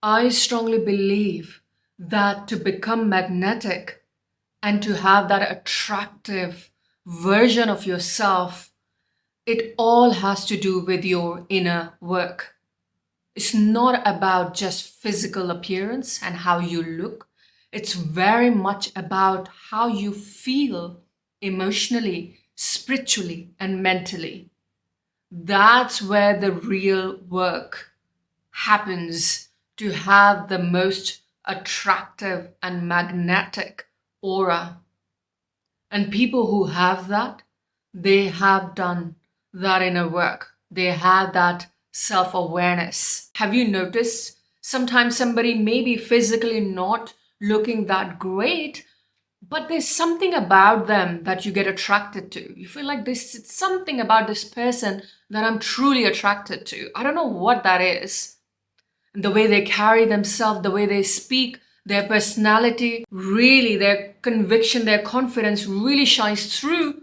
I strongly believe that to become magnetic and to have that attractive version of yourself, it all has to do with your inner work. It's not about just physical appearance and how you look. It's very much about how you feel emotionally, spiritually, and mentally. That's where the real work happens to have the most attractive and magnetic aura. And people who have that, they have done that inner work. They have that self awareness. Have you noticed sometimes somebody may be physically not looking that great, but there's something about them that you get attracted to. You feel like there's something about this person that I'm truly attracted to. I don't know what that is. The way they carry themselves, the way they speak, their personality, really their conviction, their confidence really shines through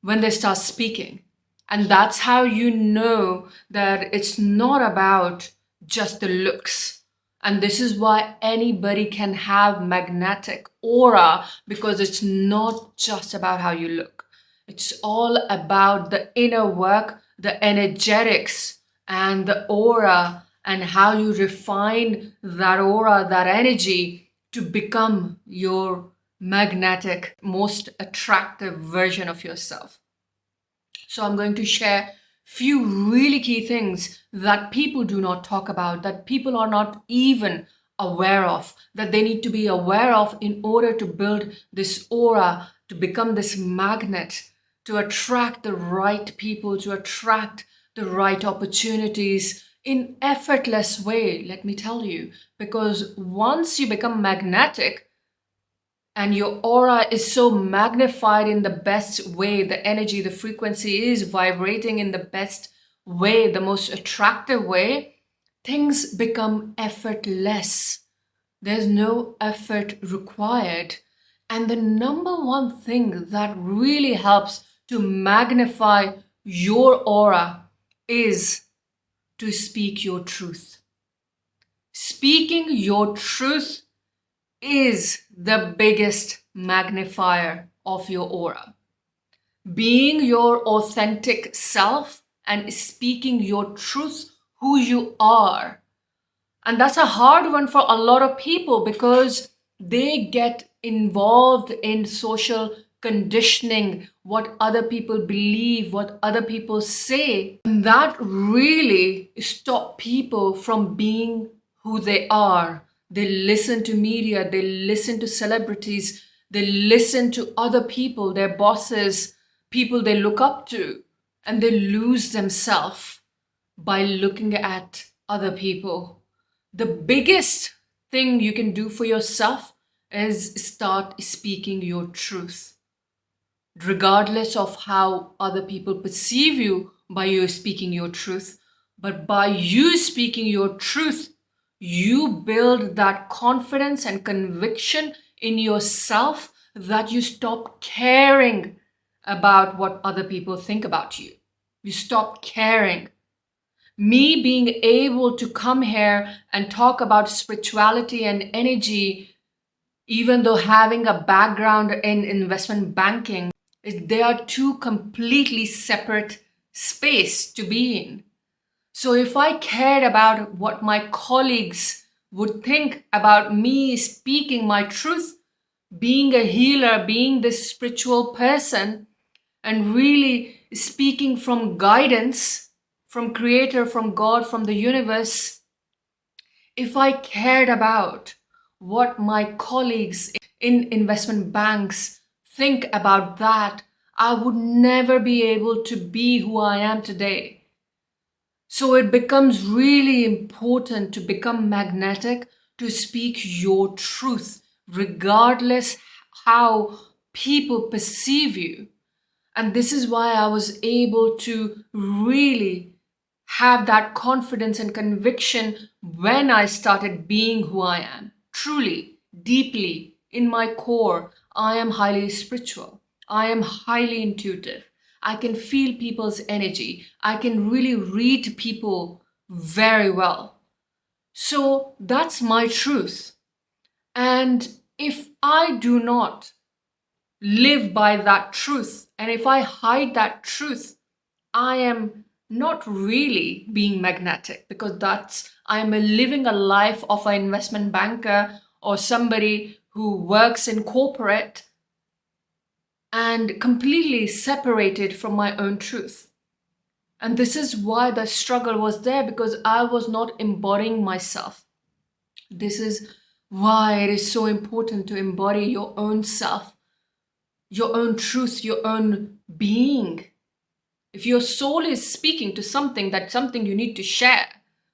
when they start speaking. And that's how you know that it's not about just the looks. And this is why anybody can have magnetic aura, because it's not just about how you look. It's all about the inner work, the energetics, and the aura, and how you refine that aura, that energy to become your magnetic, most attractive version of yourself. So I'm going to share few really key things that people do not talk about, that people are not even aware of, that they need to be aware of in order to build this aura, to become this magnet, to attract the right people, to attract the right opportunities in effortless way, let me tell you. Because once you become magnetic, and your aura is so magnified in the best way, the energy, the frequency is vibrating in the best way, the most attractive way, things become effortless. There's no effort required. And the number one thing that really helps to magnify your aura is to speak your truth. Speaking your truth is the biggest magnifier of your aura. Being your authentic self and speaking your truth, who you are. And that's a hard one for a lot of people because they get involved in social conditioning, what other people believe, what other people say. And that really stops people from being who they are. They listen to media, they listen to celebrities, they listen to other people, their bosses, people they look up to, and they lose themselves by looking at other people. The biggest thing you can do for yourself is start speaking your truth, regardless of how other people perceive you by you speaking your truth. But by you speaking your truth, you build that confidence and conviction in yourself that you stop caring about what other people think about you. You stop caring. Me being able to come here and talk about spirituality and energy, even though having a background in investment banking, they are two completely separate space to be in. So if I cared about what my colleagues would think about me speaking my truth, being a healer, being this spiritual person, and really speaking from guidance, from Creator, from God, from the universe, if I cared about what my colleagues in investment banks think about that, I would never be able to be who I am today. So it becomes really important to become magnetic, to speak your truth, regardless how people perceive you. And this is why I was able to really have that confidence and conviction when I started being who I am. Truly, deeply, in my core, I am highly spiritual. I am highly intuitive. I can feel people's energy. I can really read people very well. So that's my truth. And if I do not live by that truth, and if I hide that truth, I am not really being magnetic, because I'm living a life of an investment banker or somebody who works in corporate and completely separated from my own truth. And this is why the struggle was there, because I was not embodying myself. This is why it is so important to embody your own self, your own truth, your own being. If your soul is speaking to something, that's something you need to share.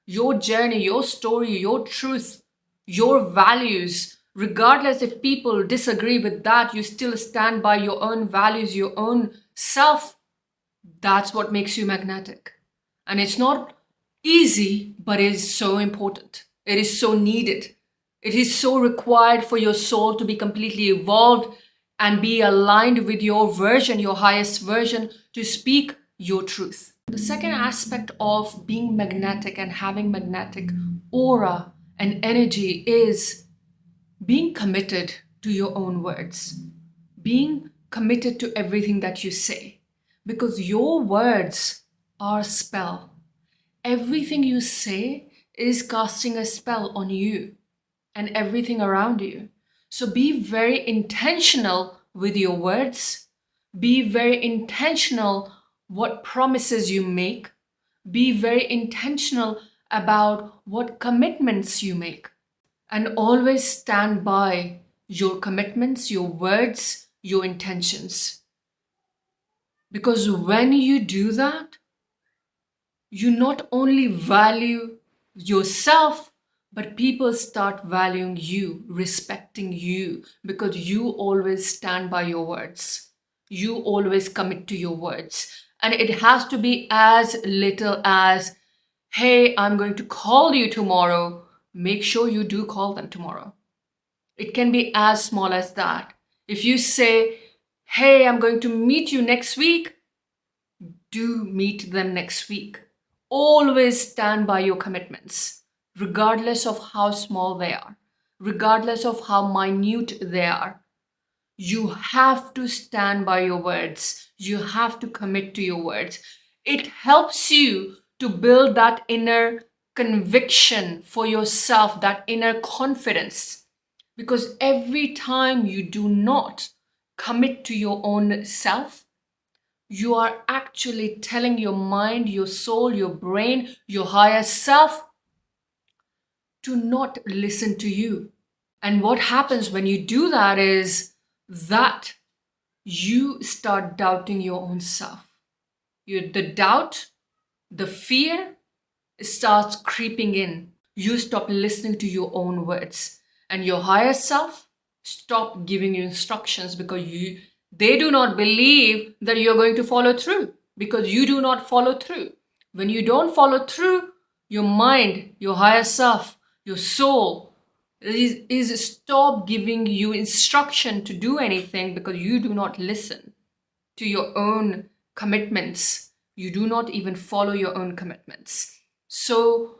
Your journey, your story, your truth, your values, regardless if people disagree with that, you still stand by your own values, your own self. That's what makes you magnetic. And it's not easy, but it is so important. It is so needed. It is so required for your soul to be completely evolved and be aligned with your version, your highest version, to speak your truth. The second aspect of being magnetic and having magnetic aura and energy is being committed to your own words, being committed to everything that you say, because your words are a spell. Everything you say is casting a spell on you and everything around you. So be very intentional with your words. Be very intentional what promises you make. Be very intentional about what commitments you make. And always stand by your commitments, your words, your intentions. Because when you do that, you not only value yourself, but people start valuing you, respecting you, because you always stand by your words. You always commit to your words. And it has to be as little as, hey, I'm going to call you tomorrow. Make sure you do call them tomorrow. It can be as small as that. If you say, hey, I'm going to meet you next week, do meet them next week. Always stand by your commitments, regardless of how small they are, regardless of how minute they are. You have to stand by your words. You have to commit to your words. It helps you to build that inner conviction for yourself, that inner confidence. Because every time you do not commit to your own self, you are actually telling your mind, your soul, your brain, your higher self to not listen to you. And what happens when you do that is that you start doubting your own self. The doubt, the fear starts creeping in. You stop listening to your own words, and your higher self stop giving you instructions, because they do not believe that you're going to follow through, because you do not follow through. When you don't follow through, your mind, your higher self, your soul is stop giving you instruction to do anything, because you do not listen to your own commitments. You do not even follow your own commitments. So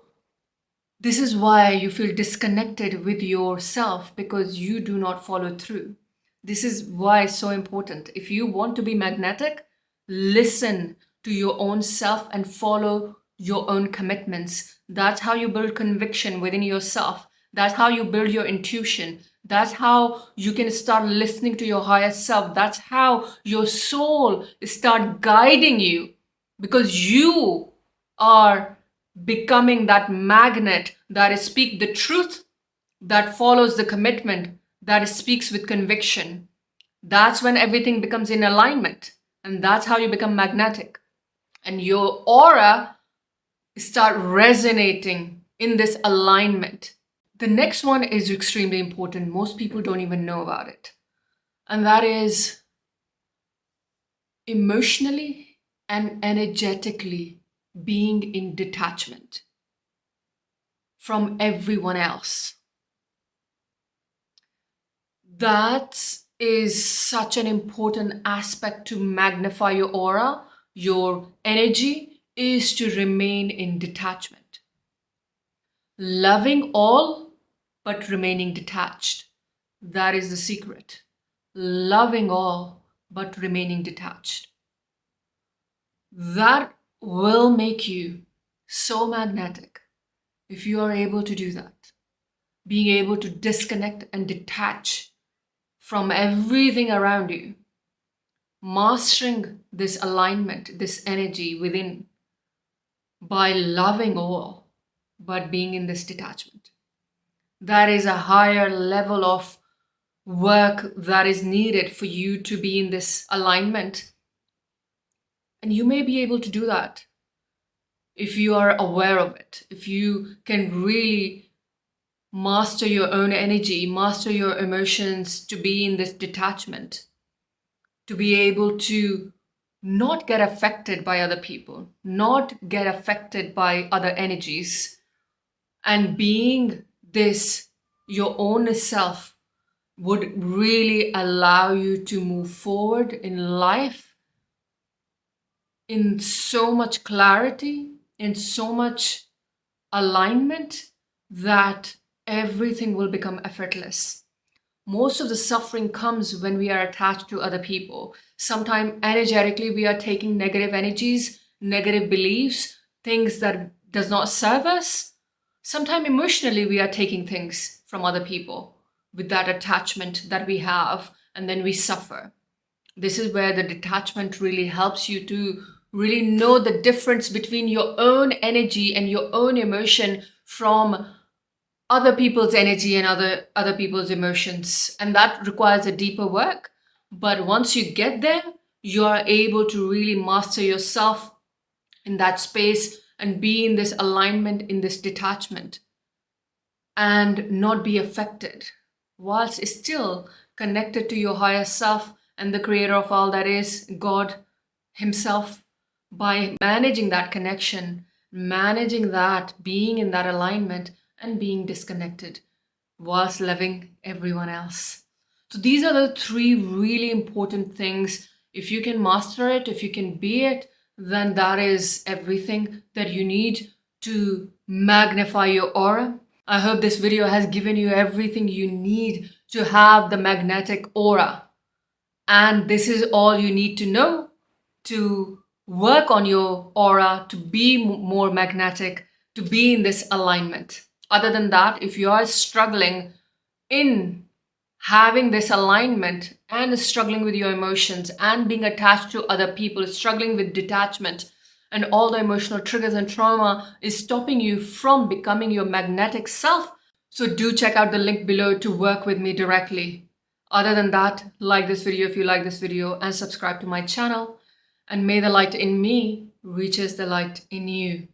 this is why you feel disconnected with yourself, because you do not follow through. This is why it's so important. If you want to be magnetic, listen to your own self and follow your own commitments. That's how you build conviction within yourself. That's how you build your intuition. That's how you can start listening to your higher self. That's how your soul start guiding you, because you are becoming that magnet that speaks the truth, that follows the commitment, that speaks with conviction. That's when everything becomes in alignment, and that's how you become magnetic, and your aura start resonating in this alignment. The next one is extremely important. Most people don't even know about it, and that is emotionally and energetically being in detachment from everyone else. That is such an important aspect to magnify your aura, your energy, is to remain in detachment. Loving all, but remaining detached. That is the secret. Loving all, but remaining detached. That will make you so magnetic if you are able to do that. Being able to disconnect and detach from everything around you. Mastering this alignment, this energy within by loving all, but being in this detachment. That is a higher level of work that is needed for you to be in this alignment. And you may be able to do that if you are aware of it, if you can really master your own energy, master your emotions to be in this detachment, to be able to not get affected by other people, not get affected by other energies, and being this your own self would really allow you to move forward in life in so much clarity, in so much alignment that everything will become effortless. Most of the suffering comes when we are attached to other people. Sometimes energetically we are taking negative energies, negative beliefs, things that does not serve us. Sometimes emotionally we are taking things from other people with that attachment that we have, and then we suffer. This is where the detachment really helps you to really know the difference between your own energy and your own emotion from other people's energy and other people's emotions, and that requires a deeper work. But once you get there, you are able to really master yourself in that space and be in this alignment, in this detachment, and not be affected, whilst still connected to your higher self and the creator of all that is, God Himself. By managing that connection, managing that, being in that alignment, and being disconnected, whilst loving everyone else. So these are the three really important things. If you can master it, if you can be it, then that is everything that you need to magnify your aura. I hope this video has given you everything you need to have the magnetic aura. And this is all you need to know to work on your aura, to be more magnetic, to be in this alignment. Other than that, if you are struggling in having this alignment and struggling with your emotions and being attached to other people, struggling with detachment, and all the emotional triggers and trauma is stopping you from becoming your magnetic self, so do check out the link below to work with me directly. Other than that, like this video if you like this video and subscribe to my channel. And may the light in me reaches the light in you.